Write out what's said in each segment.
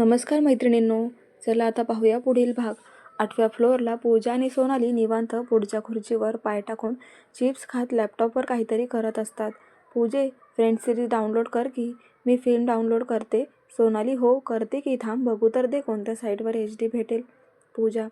नमस्कार मैत्रिणींनो. चला आता पाहूया पुढील भाग. 8व्या फ्लोअरला पूजा आणि सोनाली निवांत पुढच्या खुर्चीवर पाय टाकून चिप्स खात लॅपटॉपवर काहीतरी करत असतात. पूजे, फ्रेंड सिरीज डाउनलोड कर की. मी फिल्म डाउनलोड करते. सोनाली, हो करते की, थांब बघू तर दे कोणत्या साईटवर HD भेटेल. पूजा.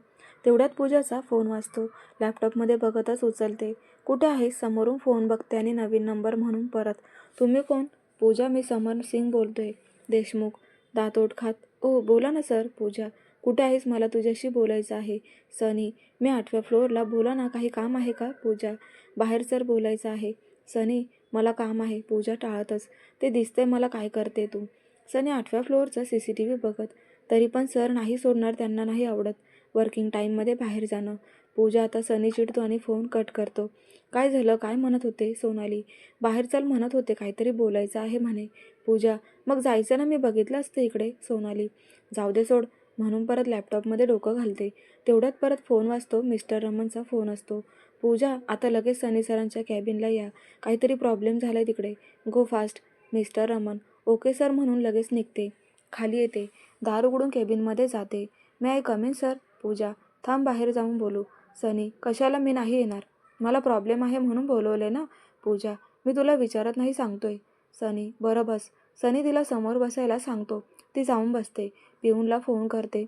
तेवढ्यात पूजाचा फोन वाजतो. लॅपटॉपमध्ये बघतच उचलते. कुठे आहेस? समोरून फोन बघते आणि नवीन नंबर म्हणून परत. तुम्ही कोण? पूजा, मी समर सिंग बोलतोय. देशमुख. दात खात. ओ बोला ना सर. पूजा. कुठे आहेस? मला तुझ्याशी बोलायचं आहे. सनी. मी 8व्या फ्लोअरला. बोला ना, काही काम आहे का? पूजा. बाहेर सर बोलायचं आहे. सनी. मला काम आहे. पूजा टाळतच. ते दिसतंय मला काय करते तू. सनी 8व्या फ्लोअरचा CCTV बघत. तरी पण सर नाही सोडणार, त्यांना नाही आवडत वर्किंग टाईममध्ये बाहेर जाणं. पूजा. आता सनी चिडतो आणि फोन कट करतो. काय झालं? काय म्हणत होते? सोनाली. बाहेर चल म्हणत होते, काहीतरी बोलायचं आहे म्हणे. पूजा. मग जायचं ना, मी बघितलं असतं इकडे. सोनाली. जाऊ दे सोड म्हणून परत लॅपटॉपमध्ये डोकं घालते. तेवढ्यात परत फोन वाजतो. मिस्टर रमनचा फोन असतो. पूजा, आता लगेच सनी सरांच्या कॅबिनला या. काहीतरी प्रॉब्लेम झालाय तिकडे. गो fast. Mister Raman. Okay sir म्हणून लगेच निघते. खाली येते. दार उघडून केबिनमध्ये जाते. मे आय कम इन सर? पूजा. थांब, बाहेर जाऊन बोलू. सनी. कशाला? मी नाही येणार. मला प्रॉब्लेम आहे म्हणून बोलवले ना. पूजा. मी तुला विचारत नाही, सांगतोय. सनी. बरं बस. सनी तिला समोर बसायला सांगतो. ती जाऊन बसते. पिऊनला फोन करते.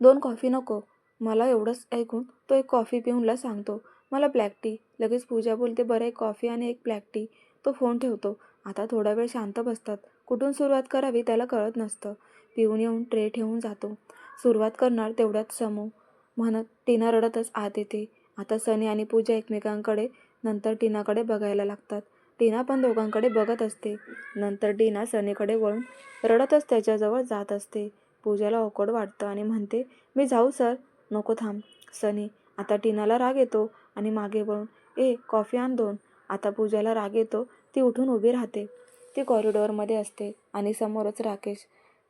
2 कॉफी नको. मला एवढंच ऐकून तो 1 कॉफी पिऊनला सांगतो. मला ब्लॅक टी. लगेच पूजा बोलते, बरं 1 कॉफी आणि 1 ब्लॅक टी. तो फोन ठेवतो. आता थोडा वेळ शांत बसतात. कुठून सुरुवात करावी त्याला कळत नसतं. पिऊन येऊन ट्रे ठेवून जातो. सुरुवात करणार तेवढ्यात समू म्हणत टीना रडतच आत येते. आता सनी आणि पूजा एकमेकांकडे, नंतर टीनाकडे बघायला लागतात. टीना पण दोघांकडे बघत असते. नंतर टीना सनीकडे वळून रडतच त्याच्याजवळ जात असते. पूजाला ऑकवर्ड वाटतं आणि म्हणते, मी जाऊ सर? नको, थांब. सनी. आता टीनाला राग येतो आणि मागे वळून, कॉफी आण 2. आता पूजाला राग येतो. ती उठून उभी राहते. ती कॉरिडॉरमध्ये असते आणि समोरच राकेश.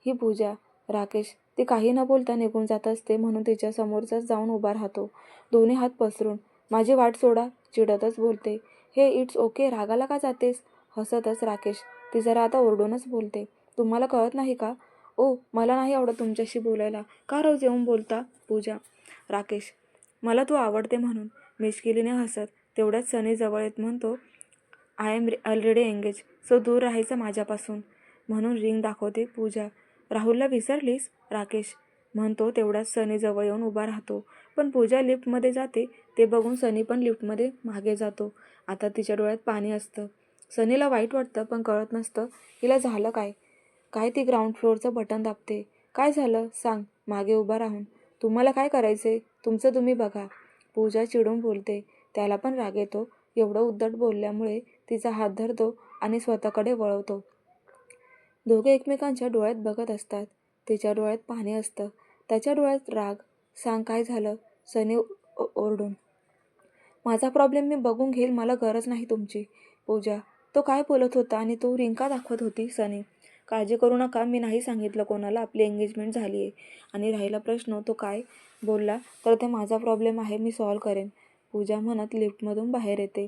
ही पूजा. राकेश. ती काही न बोलता निघून जात असते म्हणून तिच्या समोरच जाऊन उभा राहतो. दोन्ही हात पसरून. माझी वाट सोडा. चिडतच बोलते. हे इट्स ओके. रागाला का जातेस? हसतच राकेश. ती जरा आता ओरडूनच बोलते. तुम्हाला कळत नाही का? ओ, मला नाही आवडत तुमच्याशी बोलायला. का रोज येऊन बोलता? पूजा. राकेश. मला तू आवडते म्हणून. मिश्किलीने हसत. तेवढ्यात सनी जवळ येत म्हणतो, I am already engage, so दूर राहायचं माझ्यापासून. म्हणून रिंग दाखवते. पूजा. राहुलला विसरलीस? राकेश म्हणतो. तेवढ्यात सनी जवळ येऊन उभा राहतो. पण पूजा लिफ्टमध्ये जाते ते बघून सनी पण लिफ्टमध्ये मागे जातो. आता तिच्या डोळ्यात पाणी असतं. सनीला वाईट वाटतं पण कळत नसतं हिला झालं काय. काय ती ग्राउंड फ्लोअरचं बटन दाबते. काय झालं सांग मागे उभा राहून. तुम्हाला काय करायचंय? तुमचं तुम्ही बघा. पूजा चिडून बोलते. त्याला पण राग येतो. एवढं उद्धट बोलल्यामुळे तिचा हात धरतो आणि स्वतःकडे वळवतो. दोघे एकमेकांच्या डोळ्यात बघत असतात. तिच्या डोळ्यात पाणी असतं. त्याच्या डोळ्यात राग. सांग काय झालं? सनी ओरडून. माझा प्रॉब्लेम मी बघून घेईल, मला गरज नाही तुमची. पूजा. तो काय बोलत होता आणि तो रिंग का दाखवत होती? सनी. काळजी करू नका, मी नाही सांगितलं कोणाला आपली एंगेजमेंट झाली आहे. आणि राहिला प्रश्न तो काय बोलला तर ते माझा प्रॉब्लेम आहे, मी सॉल्व करेन. पूजा म्हणत लिफ्टमधून बाहेर येते.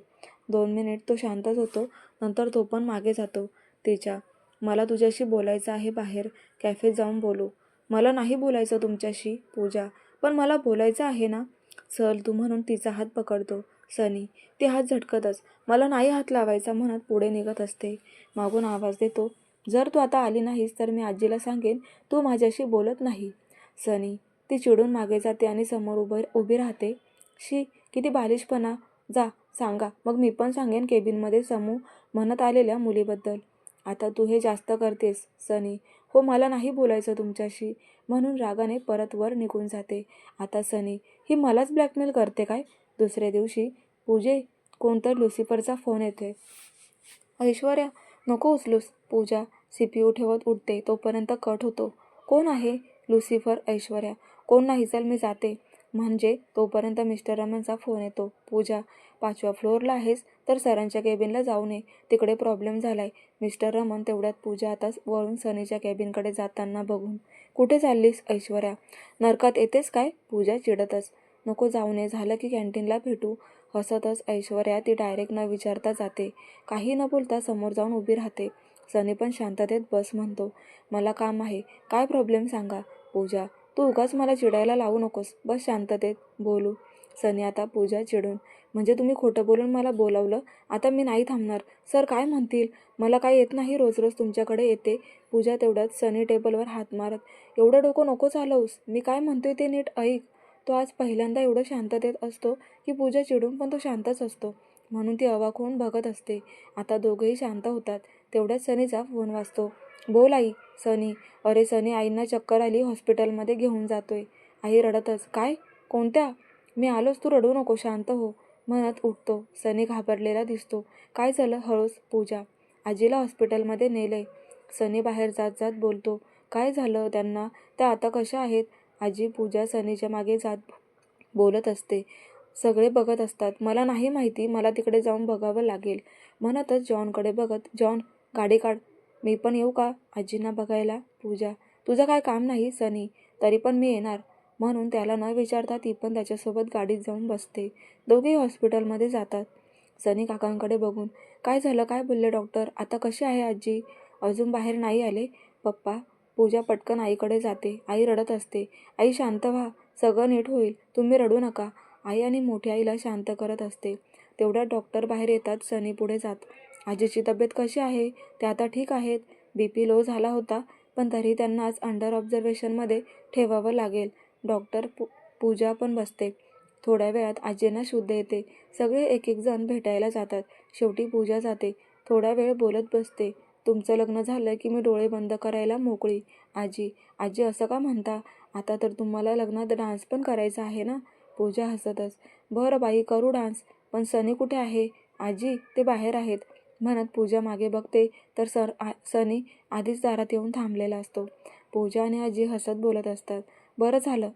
2 मिनिट तो शांतच होतो. नंतर तो पण मागे जातो. तिच्या. मला तुझ्याशी बोलायचं आहे बाहेर. कॅफेत जाऊन बोलू. मला नाही बोलायचं तुमच्याशी. पूजा. पण मला बोलायचं आहे ना. चल तू म्हणून तिचा हात पकडतो. सनी. ती हात झटकतच. मला नाही हात लावायचा म्हणत पुढे निघत असते. मागून आवाज देतो, जर तू आता आली नाहीस तर मी आजीला सांगेन तू माझ्याशी बोलत नाही. सनी. ती चिडून मागे जाते आणि समोर उभी राहते. शी, किती बालिशपणा. जा सांगा, मग मी पण सांगेन केबिनमध्ये समू म्हणत आलेल्या मुलीबद्दल. आता तू हे जास्त करतेस. सनी. हो, मला नाही बोलायचं तुमच्याशी म्हणून रागाने परत वर निघून जाते. आता सनी. ही मलाच ब्लॅकमेल करते काय? दुसऱ्या दिवशी. पूजे, कोणतर लुसिफरचा फोन येते. ऐश्वर्या. नको उचलूस. पूजा. CPU ठेवत उठते तोपर्यंत कट होतो. कोण आहे? लुसिफर. ऐश्वर्या. कोण नाही, चल मी जाते. म्हणजे तोपर्यंत मिस्टर रमनचा फोन येतो. पूजा. 5व्या फ्लोअरला आहेस तर सरांच्या केबिनला जाऊ नये, तिकडे प्रॉब्लेम झालाय. मिस्टर रमन. तेवढ्यात पूजा आता वळून सनीच्या केबिनकडे जाताना बघून, कुठे चाललीस? ऐश्वर्या. नरकात येतेस काय? पूजा चिडतच. नको जाऊ नये, झालं की कॅन्टीनला भेटू. हसतच ऐश्वर्या ती डायरेक्ट न विचारता जाते. काही न बोलता समोर जाऊन उभी राहते. सनी पण शांततेत बस म्हणतो. मला काम आहे. काय प्रॉब्लेम सांगा. पूजा, तू उगाच मला चिडायला लावू नकोस. बस शांततेत बोलू. सनी आता पूजा चिडून, म्हणजे तुम्ही खोटं बोलून मला बोलावलं. आता मी नाही थांबणार. सर काय म्हणतील. मला काय येत नाही रोज रोज तुमच्याकडे येते. पूजा तेवढ्यात सनी टेबलवर हात मारत, एवढं डोकं नको चालवूस. मी काय म्हणतोय ते नीट ऐक. तो आज पहिल्यांदा एवढं शांततेत असतो की पूजा चिडून पण तो शांतच असतो. म्हणून ती अवाक होऊन बघत असते. आता दोघेही शांत होतात. तेवढ्यात सनीचा फोन वाजतो. बोल आई. सनी, अरे सनी, आईंना चक्कर आली, हॉस्पिटलमध्ये घेऊन जातोय. आई रडतच, काय? कोणत्या? मी आलोच, तू रडू नको, शांत हो, म्हणत उठतो. सनी घाबरलेला दिसतो. काय झालं? हळूच. पूजा, आजीला हॉस्पिटलमध्ये नेलंय. सनी बाहेर जात जात बोलतो. काय झालं त्यांना? त्या आता कशा आहेत? आजी. पूजा सनीच्या मागे जात बोलत असते. सगळे बघत असतात. मला नाही माहिती, मला तिकडे जाऊन बघावं लागेल, म्हणतच जॉनकडे बघत, जॉन, गाडी काढ. मी पण येऊ का आजींना बघायला? पूजा, तुझं काय काम नाही. सनी, तरी पण मी येणार, म्हणून त्याला न विचारता ती पण त्याच्यासोबत गाडीत जाऊन बसते. दोघेही हॉस्पिटलमध्ये जातात. सनी काकांकडे बघून, काय झालं? काय बोलले डॉक्टर? आता कशी आहे आजी? अजून बाहेर नाही आले पप्पा. पूजा पटकन आईकडे जाते. आई रडत असते. आई शांत व्हा, सगळं नीट होईल, तुम्ही रडू नका. आई आणि मोठी आईला शांत करत असते. तेवढ्यात डॉक्टर बाहेर येतात. सनी पुढे जात, आजीची तब्येत कशी आहे? त्या आता ठीक आहेत. BP लो झाला होता, पण तरी त्यांना आज अंडर ऑब्झर्वेशनमध्ये ठेवावं लागेल. डॉक्टर. पूजा पण बसते. थोड्या वेळात आजींना शुद्ध येते. सगळे एक एक जण भेटायला जातात. शेवटी पूजा जाते. थोडा वेळ बोलत बसते. तुमचं लग्न झालं की मी डोळे बंद करायला मोकळी. आजी. आजी असं का म्हणता? आता तर तुम्हाला लग्नात डान्स पण करायचा आहे ना? पूजा हसतच, बरं बाई, करू डान्स. पण सनी कुठे आहे? आजी, ते बाहेर आहेत, म्हणत पूजा मागे बघते तर सनी आधीच दारात येऊन थांबलेला असतो. पूजा आणि आजी हसत बोलत असतात. बरं झालं.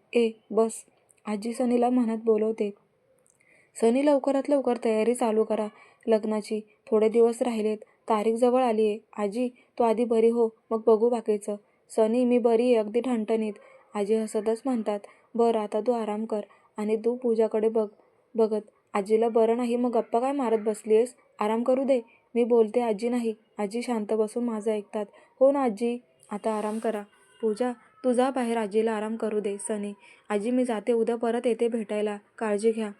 बस. आजी सनीला म्हणत बोलवते. सनी, लवकरात लवकर तयारी चालू करा लग्नाची. थोडे दिवस राहिलेत, तारीख जवळ आली आहे. आजी, तू आधी बरी हो, मग बघू बाकीचं. सनी, मी बरी आहे, अगदी ठणठणीत. आजी हसतच म्हणतात. बरं, आता तू आराम कर आणि तू पूजाकडे बघत, आजीला बरं नाही, मग गप्पा काय मारत बसलीयस? आराम करू दे. मी बोलते. आजी नाही. आजी शांत बसून माझं ऐकतात. हो ना आजी, आता आराम करा. पूजा, तू जा बाहेर, आजीला आराम करू दे. सनी, आजी मी जाते, उद्या परत येते भेटायला, काळजी घ्या,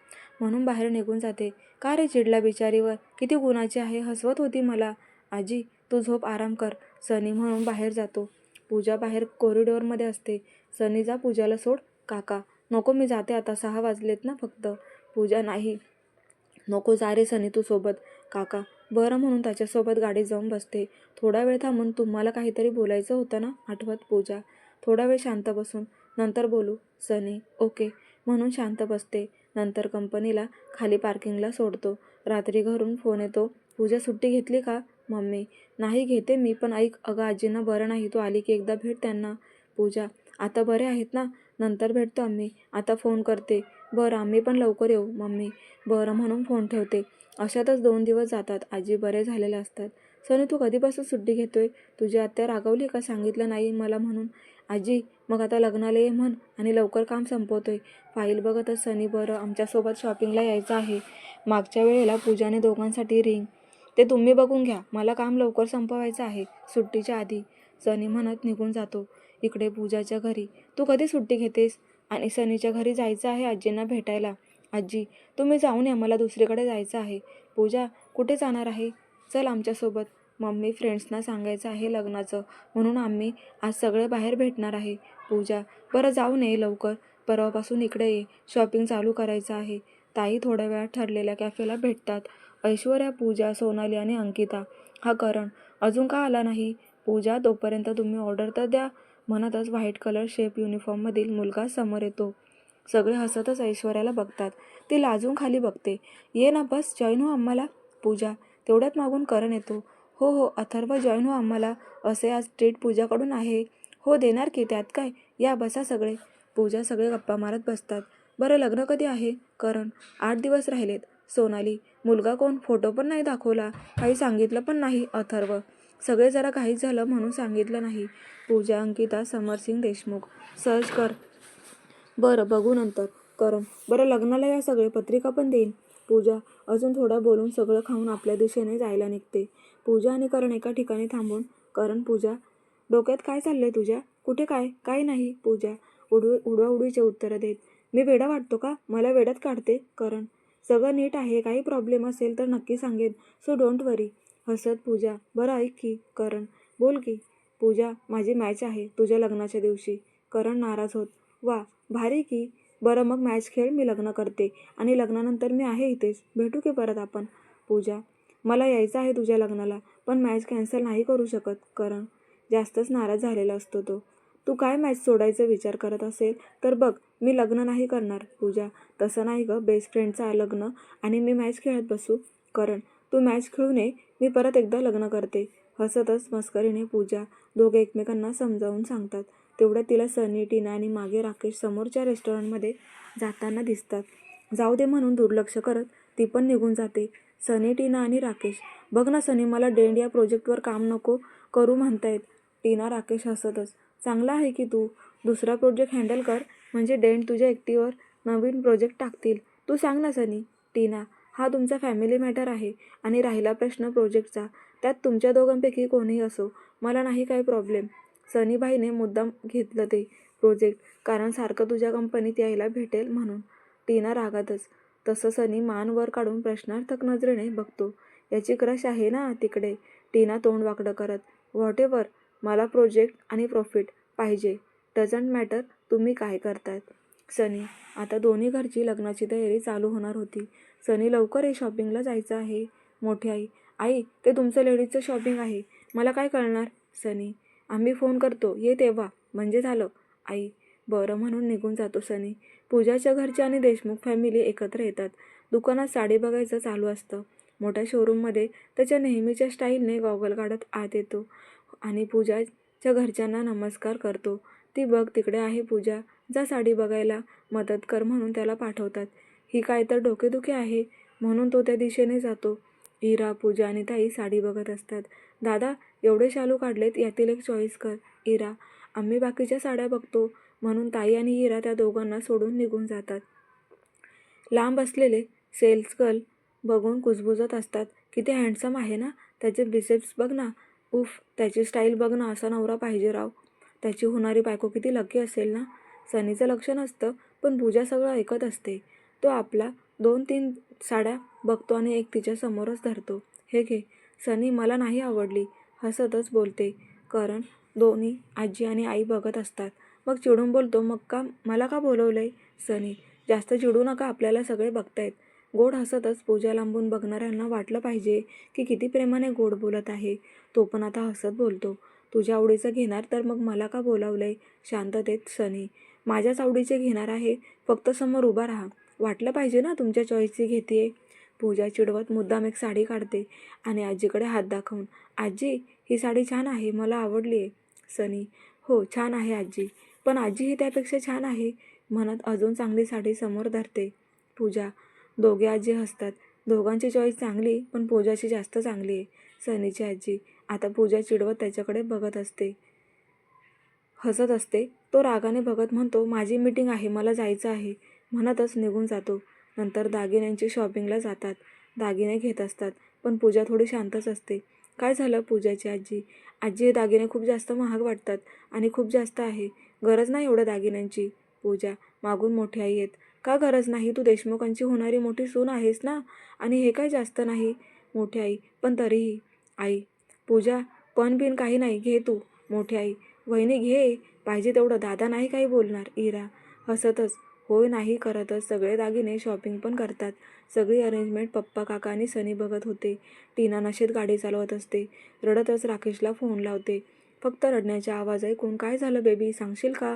म्हणून बाहेर निघून जाते. का रे चिडला बिचारीवर? किती गुणाची आहे, हसवत होती मला. आजी, तू झोप, आराम कर. सनी म्हणून बाहेर जातो. पूजा बाहेर कॉरिडॉरमध्ये असते. सनी, जा पूजाला सोड. काका, नको, मी जाते आता, 6 वाजलेत ना फक्त. पूजा, नाही नको, जा रे सनी तू सोबत. काका, बरं, म्हणून त्याच्यासोबत गाडीत जाऊन बसते. थोडा वेळ थांबून, तुम्हाला काहीतरी बोलायचं होतं ना आठवत? पूजा, थोडा वेळ शांत बसून नंतर बोलू. सनी, ओके, म्हणून शांत बसते. नंतर कंपनीला खाली पार्किंगला सोडतो. रात्री घरून फोन येतो. पूजा, सुट्टी घेतली का? मम्मी, नाही घेते मी, पण ऐक, अगं आजींना बरं नाही, तू आली की एकदा भेट त्यांना. पूजा, आता बरे आहेत ना? नंतर भेटतो आम्ही, आता फोन करते. बरं, आम्ही पण लवकर येऊ. मम्मी, बरं, म्हणून फोन ठेवते. अशातच 2 दिवस जातात. आजी बरे झालेले असतात. सनी, तू कधीपासून सुट्टी घेतोय? तुझी आत्या रागवली का? सांगितलं नाही मला म्हणून? आजी, मग आता लग्नाला ये म्हण आणि लवकर काम संपवतोय. फाईल बघतच सनी, बरं, आमच्यासोबत शॉपिंगला यायचं आहे. मागच्या वेळेला पूजाने दोघांसाठी रिंग, ते तुम्ही बघून घ्या, मला काम लवकर संपवायचं आहे, सुट्टीच्या आधी. सनी म्हणत निघून जातो. इकडे पूजाच्या घरी, तू कधी सुट्टी घेतेस? आणि सनीच्या घरी जायचं आहे आजींना भेटायला. आजी, तुम्ही जाऊन या, मला दुसरीकडे जायचं आहे. पूजा, कुठे जाणार आहे? चल आमच्यासोबत. मम्मी, फ्रेंड्सना सांगायचं आहे लग्नाचं, म्हणून आम्ही आज सगळे बाहेर भेटणार आहे. पूजा, बरं, जाऊन ये लवकर, परवापासून इकडे ये, शॉपिंग चालू करायचं आहे. ताई थोड्या वेळात ठरलेल्या कॅफेला भेटतात. ऐश्वर्या, पूजा, सोनाली आणि अंकिता. हा करण अजून का आला नाही? पूजा, तोपर्यंत तुम्ही ऑर्डर तर द्या, म्हणतच व्हाईट कलर शेप युनिफॉर्ममधील मुलगा समोर येतो. सगळे हसतच ऐश्वर्याला बघतात. ती लाजून खाली बघते. ये ना, बस, जॉईन हो आम्हाला. पूजा, तेवढ्यात मागून करण येतो. हो हो अथर्व, जॉईन हो आम्हाला, असे आज ट्रीट पूजाकडून आहे. हो, देणार की, त्यात काय, या बसा सगळे. पूजा, सगळे गप्पा मारत बसतात. बरं, लग्न कधी आहे? करण, 8 दिवस राहिलेत. सोनाली, मुलगा कोण? फोटो पण नाही दाखवला, काही सांगितलं पण नाही. अथर्व, सगळे जरा घाईत झालं म्हणून सांगितलं नाही. पूजा, अंकिता, समरसिंग देशमुख. सर्च कर. बरं, बघू नंतर. करण, बरं, लग्नाला या सगळे, पत्रिका पण देईन. पूजा, अजून थोडा बोलून सगळं खाऊन आपल्या दिशेने जायला निघते. पूजा आणि करण एका ठिकाणी थांबून करण पूजा, डोक्यात काय चाललंय तुझ्या? कुठे काय? काही नाही पूजा उडवाउडवीचे उत्तरं देत. मी वेडा वाटतो का? मला वेड्यात काढते करण. सगळं नीट आहे, काही प्रॉब्लेम असेल तर नक्की सांगेन, सो डोंट वरी. हसत पूजा, बरं ऐक की करण, बोल की. पूजा, माझी मॅच आहे तुझ्या लग्नाच्या दिवशी. करण नाराज होत, वा भारी की. बरं मग मॅच खेळ, मी लग्न करते आणि लग्नानंतर मी आहे इथेच, भेटू की परत आपण. पूजा, मला यायचं आहे तुझ्या लग्नाला, पण मॅच कॅन्सल नाही करू शकत. करण जास्तच नाराज झालेला असतो तो. तू काय मॅच सोडायचा विचार करत असेल तर बघ, मी लग्न नाही करणार. पूजा, तसं नाही गं, बेस्ट फ्रेंडचं लग्न आणि मी मॅच खेळत बसू. करण, तू मॅच खेळू नये, मी परत एकदा लग्न करते. हसतच मस्करीने पूजा दोघे एकमेकांना समजावून सांगतात. तेवढ्यात तिला सनी, टीना आणि मागे राकेश समोरच्या रेस्टॉरंटमध्ये जाताना दिसतात. जाऊ दे म्हणून दुर्लक्ष करत ती पण निघून जाते. सनी, टीना आणि राकेश, बघ ना सनी, मला डेंड या प्रोजेक्टवर काम नको करू म्हणतायत. टीना, राकेश हसतच, चांगला आहे की तू दुसरा प्रोजेक्ट हँडल कर, म्हणजे डेंड तुझ्या एकटीवर नवीन प्रोजेक्ट टाकतील. तू सांग ना सनी. टीना, हा तुमचा फॅमिली मॅटर आहे आणि राहिला प्रश्न प्रोजेक्टचा, त्यात तुमच्या दोघांपैकी कोणीही असो, मला नाही काही प्रॉब्लेम. सनीबाईने मुद्दाम घेतलं ते प्रोजेक्ट, कारण सारखं तुझ्या कंपनीत यायला भेटेल म्हणून. टीना रागातच, तसं सनी मान वर काढून प्रश्नार्थक नजरेने बघतो. याची क्रश आहे ना तिकडे. टीना तोंड वाकडं करत, व्हॉटेवर, मला प्रोजेक्ट आणि प्रॉफिट पाहिजे, डझंट मॅटर तुम्ही काय करतायत. सनी, आता दोन्ही घरची लग्नाची तयारी चालू होणार होती. सनी, लवकर ये, शॉपिंगला जायचं आहे. मोठी आई, आई ते तुमचं लेडीजचं शॉपिंग आहे, मला काय कळणार. सनी, आम्ही फोन करतो, ये तेव्हा, म्हणजे झालं. आई, बरं म्हणून निघून जातो सनी. पूजाच्या घरचे आणि देशमुख फॅमिली एकत्र येतात. दुकानात साडी बघायचं चालू असतं. मोठ्या शोरूममध्ये त्याच्या नेहमीच्या स्टाईलने गॉगल काढत आत येतो आणि पूजाच्या घरच्यांना नमस्कार करतो. ती बघ तिकडे आहे पूजा, जा साडी बघायला मदत कर म्हणून त्याला पाठवतात. ही काय तर डोकेदुखी आहे म्हणून तो त्या दिशेने जातो. इरा, पूजा आणि ताई साडी बघत असतात. दादा, एवढे शालू काढलेत, यातील एक चॉईस कर. इरा, आम्ही बाकीच्या साड्या बघतो म्हणून ताई आणि इरा त्या दोघांना सोडून निघून जातात. लांब असलेले सेल्स गर्ल बघून कुजबुजत असतात. किती हँडसम आहे ना, त्याचे बिसेप्स बघ ना, उफ, त्याची स्टाईल बघ ना, असा नवरा पाहिजे राव. त्याची होणारी बायको किती लकी असेल ना. सनीचं लक्ष नसतं, पण पूजा सगळं ऐकत असते. तो आपला 2-3 साड्या बघतो आणि एक तिच्या समोरच धरतो. हे घे. सनी, मला नाही आवडली, हसतच बोलते. कारण दोन्ही आजी आणि आई बघत असतात. मग चिडून बोलतो, मग का मला का बोलवलंय. सनी, जास्त चिडू नका, आपल्याला सगळे बघतायत. गोड हसतच पूजा लांबून बघणाऱ्यांना वाटलं पाहिजे की किती प्रेमाने गोड बोलत आहे. तो पण आता हसत बोलतो, तुझ्या आवडीचं घेणार तर मग मला का बोलावलंय. शांततेत सनी, माझ्याच आवडीचे घेणार आहे, फक्त समोर उभा राहा, वाटलं पाहिजे ना तुमच्या चॉईसची घेतेय. पूजा चिडवत मुद्दाम एक साडी काढते आणि आजीकडे हात दाखवून, आजी ही साडी छान आहे, मला आवडली आहे. सनी, हो छान आहे आजी, पण आजी ही त्यापेक्षा छान आहे म्हणत अजून चांगली साडी समोर धरते. पूजा, दोघे आजी हसतात. दोघांची चॉईस चांगली, पण पूजाची जास्त चांगली आहे. सनीची आजी आता पूजा चिडवत त्याच्याकडे बघत असते, हसत असते. तो रागाने बघत म्हणतो, माझी मीटिंग आहे, मला जायचं आहे म्हणतच निघून जातो. नंतर दागिन्यांची शॉपिंगला जातात. दागिने घेत असतात, पण पूजा थोडी शांतच असते. काय झालं पूजाची आजी. आजी, हे दागिने खूप जास्त महाग वाटतात आणि खूप जास्त आहे, गरज नाही एवढ्या दागिन्यांची. पूजा, मागून मोठी आई येत, का गरज नाही, तू देशमुखांची होणारी मोठी सून आहेस ना, आणि हे काय जास्त नाही. मोठी आई, पण तरीही. आई, पूजा, पण बिन काही नाही, घे तू. मोठी आई, वहिनी घे, पाहिजे तेवढं, दादा नाही काही बोलणार. इरा हसतच, होय नाही करतच सगळे दागिने शॉपिंग पण करतात. सगळी अरेंजमेंट पप्पा, काका आणि सनी बघत होते. टीना नशेत गाडी चालवत असते. रडतच राकेशला फोन लावते. फक्त रडण्याचा आवाज ऐकून, काय झालं बेबी, सांगशील का,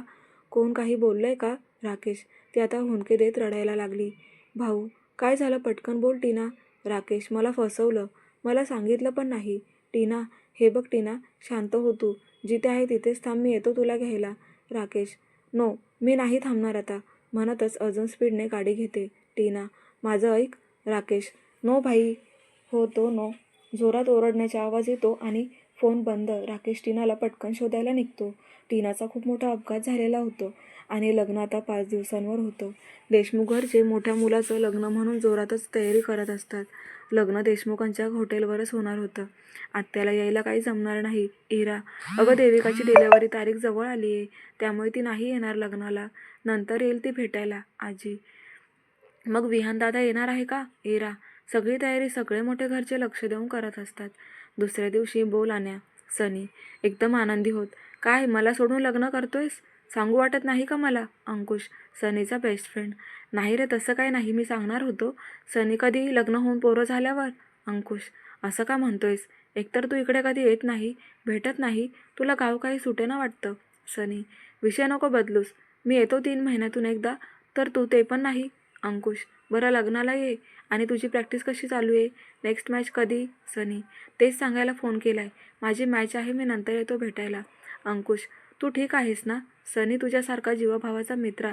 कोण काही बोललंय का. राकेश, ती आता हुंदके देत रडायला लागली. भाऊ, काय झालं, पटकन बोल टीना. राकेश, मला फसवलं, मला सांगितलं पण नाही. टीना, हे बघ टीना, शांत हो तू, जिथे आहे तिथेच थांब, मी येतो तुला घ्यायला. राकेश, नो, मी नाही थांबणार आता म्हणतच अजून स्पीडने गाडी घेते. टीना, माझं ऐक. राकेश, नो भाई. हो तो नो. जोरात ओरडण्याचा आवाज येतो आणि फोन बंद. राकेश टीनाला पटकन शोधायला निघतो, टीनाचा खूप मोठा अपघात झालेला होता आणि लग्न आता 5 दिवसांवर होतं. देशमुख घरचे मोठ्या मुलाचं लग्न म्हणून जोरातच तयारी करत असतात. लग्न देशमुखांच्या हॉटेलवरच होणार होतं. आत्याला यायला काही जमणार नाही. इरा, अगं देविकाची डिलेव्हरी तारीख जवळ आली आहे, त्यामुळे ती नाही येणार लग्नाला. नंतर येईल ती भेटायला. आजी, मग विहान दादा येणार आहे का? इरा, सगळी तयारी सगळे मोठे घरचे लक्ष देऊन करत असतात. दुसऱ्या दिवशी बोल आण्या. सनी एकदम आनंदी होत. काय, मला सोडून लग्न करतोयस? सांगू वाटत नाही का मला? अंकुश, सनीचा बेस्ट फ्रेंड. नाही रे, तसं काय नाही, मी सांगणार होतो. सनी, कधी लग्न होऊन पोरं झाल्यावर? अंकुश, असं का म्हणतोयस? एकतर तू इकडे कधी येत नाही, भेटत नाही, तुला गाव काही सुटेना वाटतं. सनी, विषय नको बदलूस. मी येतो 3 महिन्यातून एकदा, तर तू ते पण नाही. अंकुश, बरं लग्नाला ये. आणि तुझी प्रॅक्टिस कशी चालू आहे? नेक्स्ट मॅच कधी? सनी, तेच सांगायला फोन केलाय. माझी मॅच आहे, मी नंतर येतो भेटायला. अंकुश, तू ठीक आहेस ना? सनी, तुझ्यासारखा जीवाभावाचा मित्र.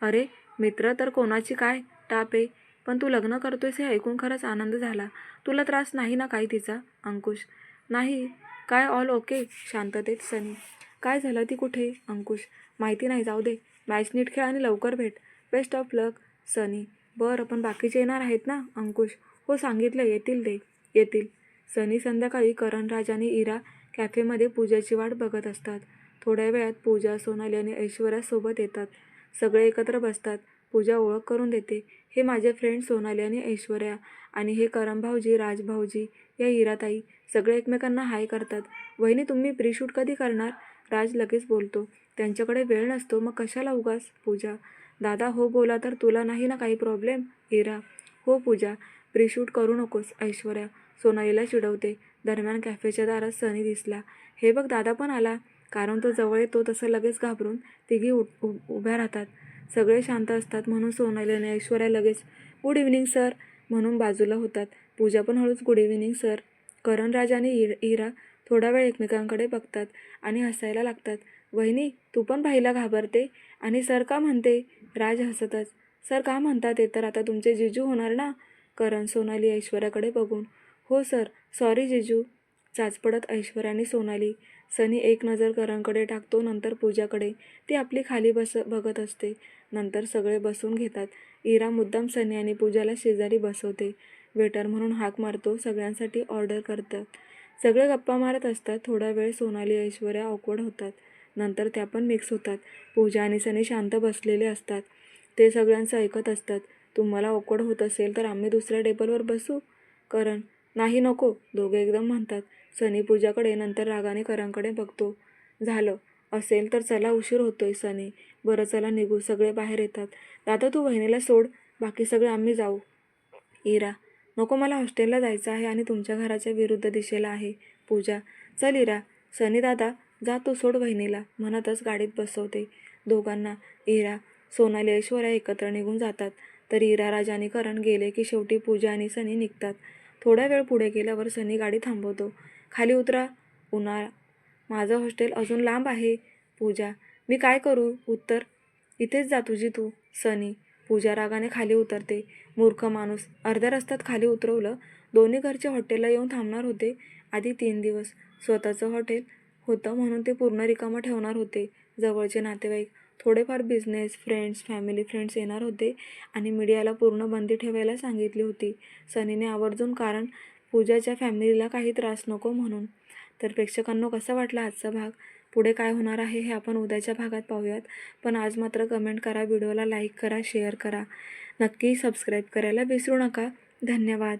अरे मित्र तर कोणाची काय टाप आहे, पण तू लग्न करतोयस हे ऐकून खरंच आनंद झाला. तुला त्रास नाही ना काही तिचा? अंकुश, नाही. काय, ऑल ओके? शांततेत सनी, काय झालं, ती कुठे? अंकुश, माहिती नाही, जाऊ दे. मॅच नीट खेळ आणि लवकर भेट. बेस्ट ऑफ लक. सनी, बरं, पण बाकीचे येणार आहेत ना? अंकुश, हो, सांगितलं, येतील ते. येतील. सनी संध्याकाळी करणराज आणि इरा कॅफेमध्ये पूजाची वाट बघत असतात. थोड्या वेळात पूजा, सोनाली आणि ऐश्वर्या सोबत येतात. सगळे एकत्र बसतात. पूजा ओळख करून देते. हे माझे फ्रेंड सोनाली आणि ऐश्वर्या, आणि हे करण भाऊजी, राज भाऊजी, या इराताई. सगळे एकमेकांना हाय करतात. वहिनी, तुम्ही प्री-शूट कधी करणार? राज लगेच बोलतो. त्यांच्याकडे वेळ नसतो, मग कशाला उगाच. पूजा, दादा हो बोला तर, तुला नाही ना काही प्रॉब्लेम? इरा, हो पूजा, प्री-शूट करू नकोस. ऐश्वर्या सोनालीला चिडवते. दरम्यान कॅफेच्या दारात सनी दिसला. हे बघ, दादा पण आला. कारण तो जवळ येतो तसं लगेच घाबरून तिघी उभ्या राहतात. सगळे शांत असतात म्हणून सोनाली आणि ऐश्वर्या लगेच गुड इव्हनिंग सर म्हणून बाजूला होतात. पूजा पण हळूच गुड इव्हनिंग सर. करणराज आणि इरा थोडा वेळ एकमेकांकडे बघतात आणि हसायला लागतात. वहिनी, तू पण भाईला घाबरते आणि सर का म्हणते? राज हसतच. सर का म्हणतात ते तर आता तुमचे जिजू होणार ना? करण, सोनाली ऐश्वर्याकडे बघून. हो सर, सॉरी जिजू. चाचपडत ऐश्वर्या आणि सोनाली. सनी एक नजर करणकडे टाकतो, नंतर पूजाकडे. ती आपली खाली बघत असते. नंतर सगळे बसून घेतात. इरा मुद्दाम सनी आणि पूजाला शेजारी बसवते. वेटर म्हणून हाक मारतो. सगळ्यांसाठी ऑर्डर करतात. सगळे गप्पा मारत असतात. थोडा वेळ सोनाली ऐश्वर्या ऑकवर्ड होतात. नंतर त्या पण मिक्स होतात. पूजा आणि सनी शांत बसलेले असतात. ते सगळ्यांचं ऐकत असतात. तुम्हाला ऑकवर्ड होत असेल तर आम्ही दुसऱ्या टेबलवर बसू? करण, नाही नको, दोघे एकदम म्हणतात. सनी पूजाकडे, नंतर रागाने करणकडे बघतो. झालं असेल तर चला, उशीर होतोय. सनी, बरं चला निघू. सगळे बाहेर येतात. दादा तू वहिनीला सोड, बाकी सगळे आम्ही जाऊ. इरा, नको, मला हॉस्टेलला जायचं आहे आणि तुमच्या घराच्या विरुद्ध दिशेला आहे. पूजा, चल इरा. सनी दादा, जा तू, सोड वहिनीला, म्हणतच गाडीत बसवते दोघांना. इरा, सोनाली ऐश्वर्या एकत्र निघून जातात. तर इरा, राज आणि करण गेले की शेवटी पूजा आणि सनी निघतात. थोडा वेळ पुढे गेल्यावर सनी गाडी थांबवतो. खाली उतरा. उन्हाळा, माझं हॉस्टेल अजून लांब आहे. पूजा, मी काय करू? उत्तर, इथेच जा तुझी तू. सनी, पूजा रागाने खाली उतरते. मूर्ख माणूस, अर्ध्या रस्त्यात खाली उतरवलं. दोन्ही घरचे हॉटेलला येऊन थांबणार होते. आधी 3 दिवस स्वतःचं हॉटेल होतं म्हणून ते पूर्ण रिकामं ठेवणार होते. जवळचे नातेवाईक, थोडेफार बिझनेस फ्रेंड्स, फॅमिली फ्रेंड्स येणार होते आणि मीडियाला पूर्ण बंदी ठेवायला सांगितली होती सनीने आवर्जून, कारण पूजाच्या फॅमिलीला काही त्रास नको म्हणून. तर प्रेक्षकांनो, कसा वाटला आजचा भाग? पुढे काय होणार आहे हे आपण उद्याच्या भागात पाहूयात. पण आज मात्र कमेंट करा, व्हिडिओला लाईक करा, शेअर करा. नक्की सबस्क्राईब करायला विसरू नका. धन्यवाद.